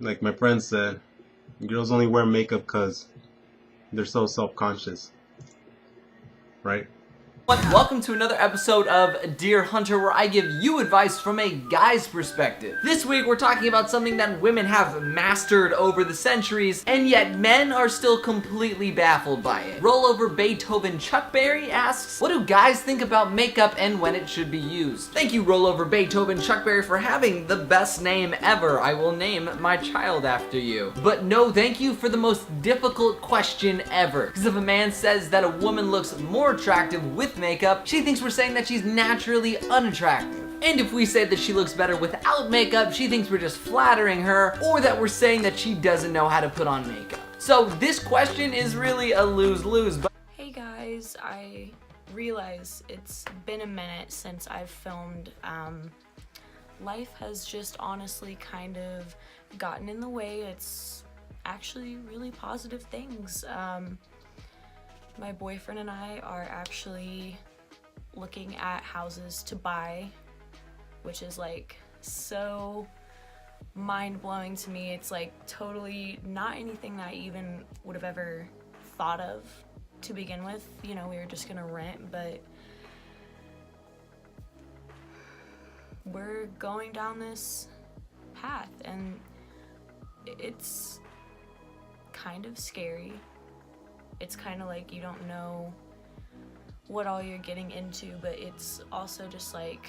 Like my friend said, girls only wear makeup because they're so self-conscious, right? Welcome to another episode of Dear Hunter, where I give you advice from a guy's perspective. This week we're talking about something that women have mastered over the centuries, and yet men are still completely baffled by it. Rollover Beethoven Chuckberry asks, what do guys think about makeup and when it should be used? Thank you, Rollover Beethoven Chuckberry, for having the best name ever. I will name my child after you. But no thank you for the most difficult question ever. Because if a man says that a woman looks more attractive with makeup, she thinks we're saying that she's naturally unattractive. And if we say that she looks better without makeup, she thinks we're just flattering her, or that we're saying that she doesn't know how to put on makeup. So this question is really a lose-lose. Hey guys, I realize it's been a minute since I've filmed. Life has just honestly kind of gotten in the way. It's actually really positive things. My boyfriend and I are actually looking at houses to buy, which is like so mind-blowing to me. It's like totally not anything that I even would have ever thought of to begin with. You know, we were just gonna rent, but we're going down this path and it's kind of scary. It's kind of like you don't know what all you're getting into, but it's also just like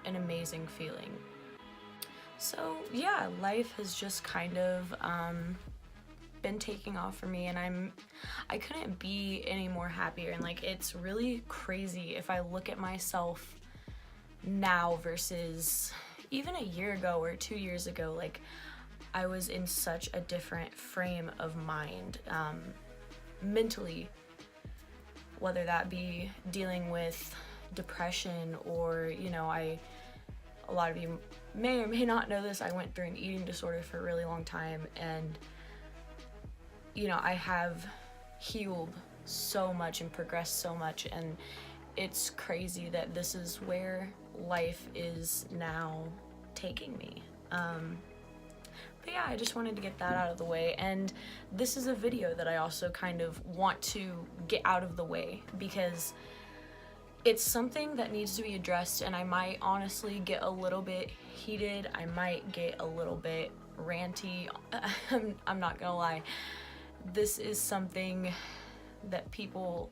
an amazing feeling. So yeah, life has just kind of been taking off for me, and I couldn't be any more happier. And like, it's really crazy if I look at myself now versus even a year ago or 2 years ago. Like, I was in such a different frame of mind, mentally, whether that be dealing with depression or, you know, a lot of you may or may not know this, I went through an eating disorder for a really long time, and, you know, I have healed so much and progressed so much, and it's crazy that this is where life is now taking me. But yeah, I just wanted to get that out of the way, and this is a video that I also kind of want to get out of the way because it's something that needs to be addressed, and I might honestly get a little bit heated, I might get a little bit ranty. I'm not gonna lie. This is something that people,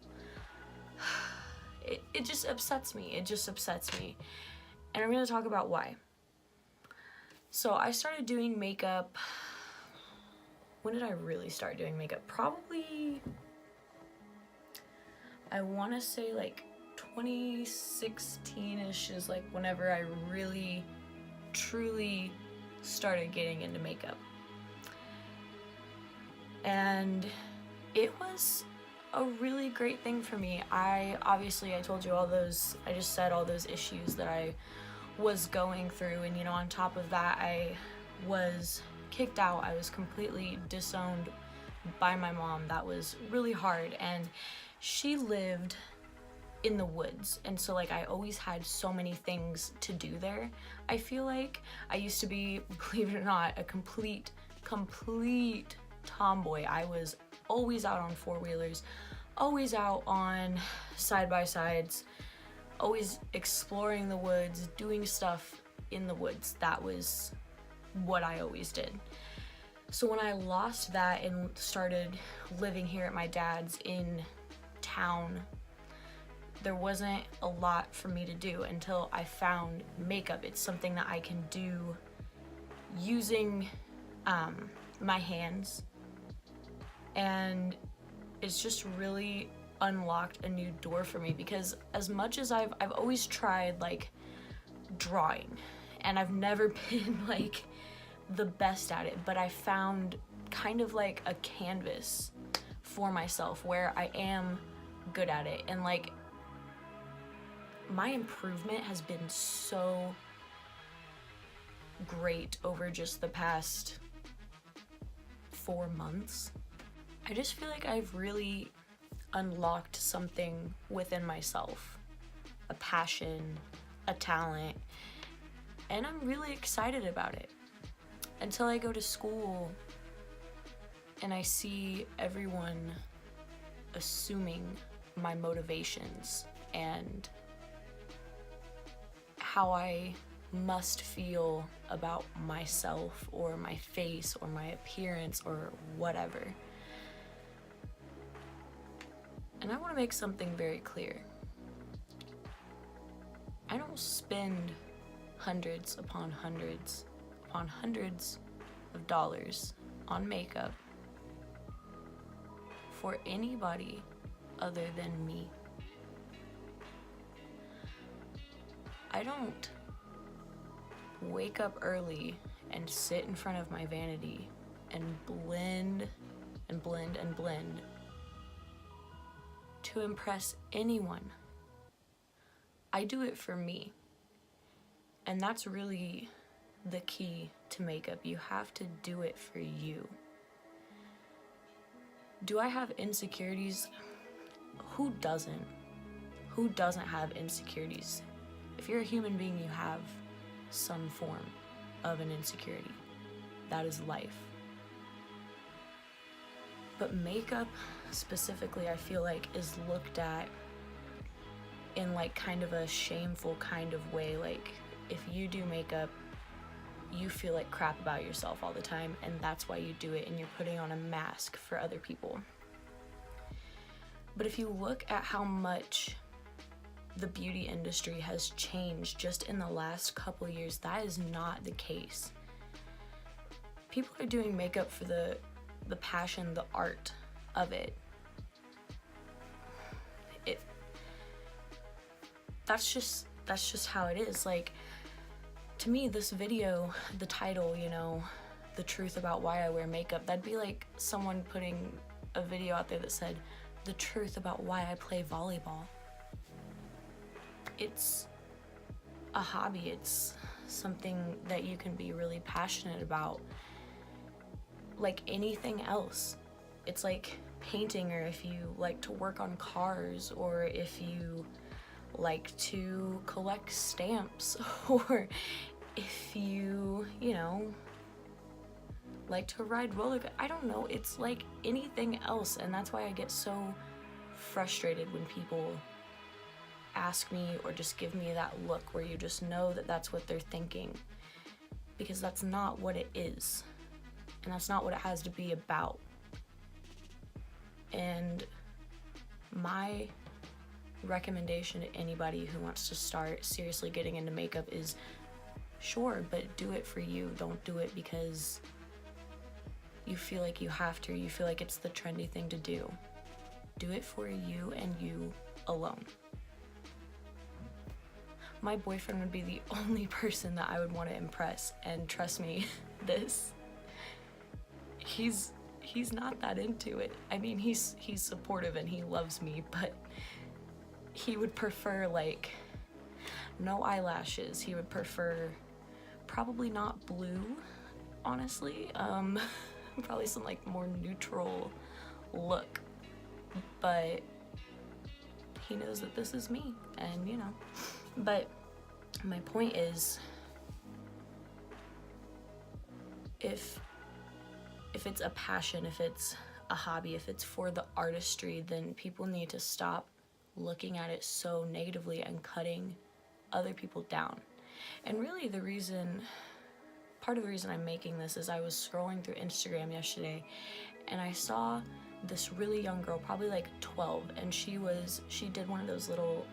it just upsets me. It just upsets me. And I'm gonna talk about why. So I started doing makeup, when did I really start doing makeup? Probably, I want to say like 2016-ish is like whenever I really, truly started getting into makeup. And it was a really great thing for me. I told you I just said all those issues that I was going through, and you know, on top of that, I was kicked out. I was completely disowned by my mom. That was really hard, and she lived in the woods, and so like I always had so many things to do there. I feel like I used to be, believe it or not, a complete tomboy. I was always out on four-wheelers, always out on side-by-sides, always exploring the woods, doing stuff in the woods. That was what I always did. So when I lost that and started living here at my dad's in town, there wasn't a lot for me to do until I found makeup. It's something that I can do using my hands, and it's just really unlocked a new door for me, because as much as I've always tried like drawing, and I've never been like the best at it, but I found kind of like a canvas for myself where I am good at it, and like my improvement has been so great over just the past 4 months. I just feel like I've really unlocked something within myself, a passion, a talent, and I'm really excited about it. until I go to school and I see everyone assuming my motivations and how I must feel about myself or my face or my appearance or whatever. And I want to make something very clear. I don't spend hundreds upon hundreds of dollars on makeup for anybody other than me. I don't wake up early and sit in front of my vanity and blend and blend and blend to impress anyone. I do it for me. And that's really the key to makeup. You have to do it for you. Do I have insecurities? Who doesn't? Who doesn't have insecurities? If you're a human being, you have some form of an insecurity. That is life. But makeup specifically, I feel like, is looked at in like kind of a shameful kind of way. Like, if you do makeup, you feel like crap about yourself all the time, and that's why you do it, and you're putting on a mask for other people. But if you look at how much the beauty industry has changed just in the last couple years, that is not the case. People are doing makeup for the passion, the art of it. That's just how it is. Like, to me, this video, the title, you know, the truth about why I wear makeup, that'd be like someone putting a video out there that said, the truth about why I play volleyball. It's a hobby. It's something that you can be really passionate about. Like anything else. It's like painting, or if you like to work on cars, or if you like to collect stamps, or if you know, like to ride roller. I don't know, it's like anything else. And that's why I get so frustrated when people ask me or just give me that look where you just know that that's what they're thinking, because that's not what it is, and that's not what it has to be about. And my recommendation to anybody who wants to start seriously getting into makeup is, sure, but do it for you. Don't do it because you feel like you have to, you feel like it's the trendy thing to do. Do it for you and you alone. My boyfriend would be the only person that I would want to impress, and trust me, he's not that into it. I mean, he's supportive and he loves me, but he would prefer like no eyelashes. He would prefer probably not blue, honestly. Probably some like more neutral look, but he knows that this is me, and you know. But my point is, if it's a passion, if it's a hobby, if it's for the artistry, then people need to stop looking at it so negatively and cutting other people down. And really part of the reason I'm making this is I was scrolling through Instagram yesterday and I saw this really young girl, probably like 12, and she did one of those little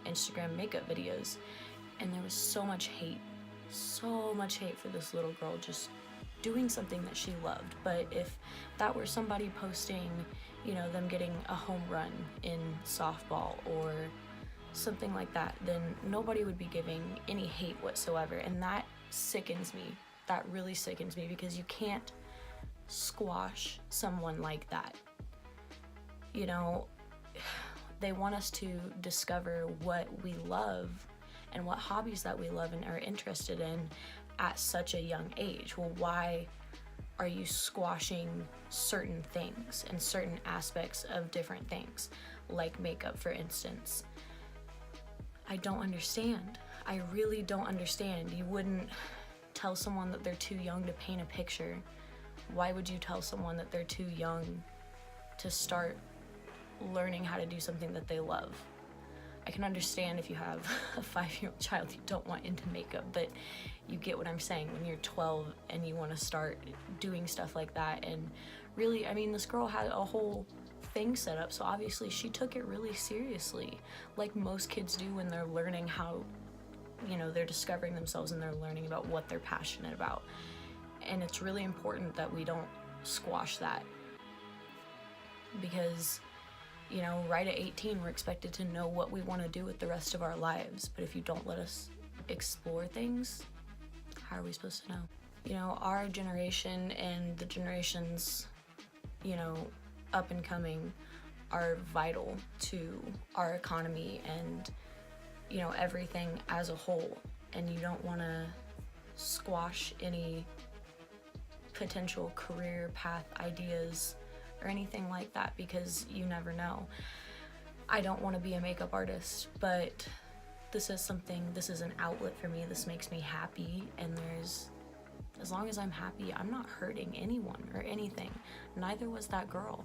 Instagram makeup videos, and there was so much hate for this little girl just doing something that she loved. But if that were somebody posting, you know, them getting a home run in softball or something like that, then nobody would be giving any hate whatsoever. And that sickens me. That really sickens me, because you can't squash someone like that. You know, they want us to discover what we love and what hobbies that we love and are interested in at such a young age. Well, why are you squashing certain things and certain aspects of different things, like makeup, for instance? I don't understand. I really don't understand. You wouldn't tell someone that they're too young to paint a picture, why would you tell someone that they're too young to start learning how to do something that they love? I can understand if you have a 5-year-old child you don't want into makeup, but you get what I'm saying. When you're 12 and you want to start doing stuff like that, and really, I mean, this girl had a whole thing set up, so obviously she took it really seriously, like most kids do when they're learning how, you know, they're discovering themselves and they're learning about what they're passionate about. And it's really important that we don't squash that, because, you know, right at 18, we're expected to know what we want to do with the rest of our lives. But if you don't let us explore things, how are we supposed to know? You know, our generation and the generations, you know, up and coming are vital to our economy and, you know, everything as a whole. And you don't want to squash any potential career path ideas or anything like that, because you never know. I don't want to be a makeup artist, but this is an outlet for me. This makes me happy, and as long as I'm happy, I'm not hurting anyone or anything. Neither was that girl.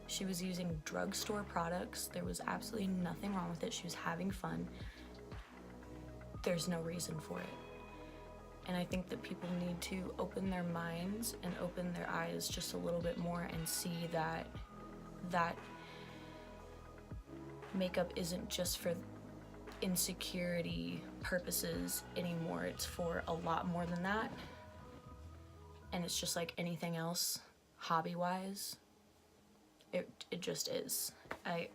She was using drugstore products. There was absolutely nothing wrong with it. She was having fun. There's no reason for it. And I think that people need to open their minds and open their eyes just a little bit more and see that makeup isn't just for insecurity purposes anymore. It's for a lot more than that. And it's just like anything else, hobby-wise. It just is. And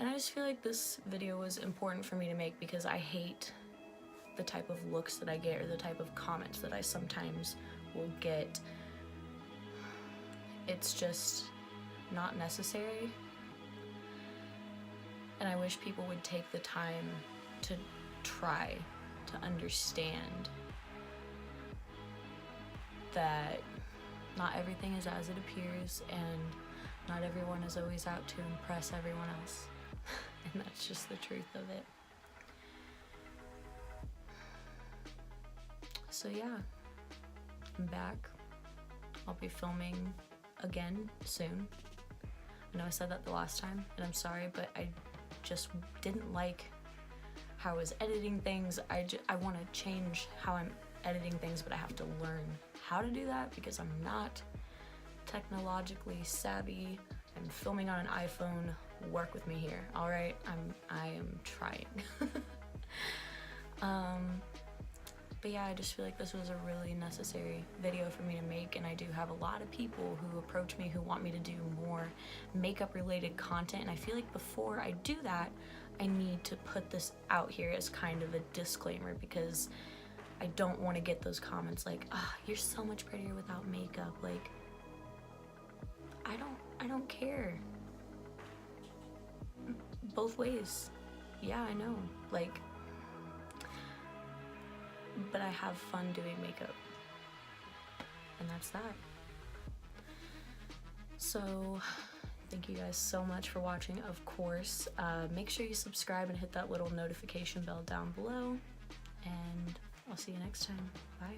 I just feel like this video was important for me to make, because I hate the type of looks that I get or the type of comments that I sometimes will get. It's just not necessary. And I wish people would take the time to try to understand that not everything is as it appears, and not everyone is always out to impress everyone else. And that's just the truth of it. So yeah, I'm back. I'll be filming again soon. I know I said that the last time, and I'm sorry, but I just didn't like how I was editing things. I want to change how I'm editing things, but I have to learn how to do that because I'm not technologically savvy. I'm filming on an iPhone. Work with me here, all right? I am trying. But yeah, I just feel like this was a really necessary video for me to make, and I do have a lot of people who approach me who want me to do more makeup related content, and I feel like before I do that, I need to put this out here as kind of a disclaimer, because I don't want to get those comments like, ah, you're so much prettier without makeup. Like, I don't care. Both ways. Yeah, I know. Like, but I have fun doing makeup, and that's that. So thank you guys so much for watching. Of course, make sure you subscribe and hit that little notification bell down below, and I'll see you next time. Bye.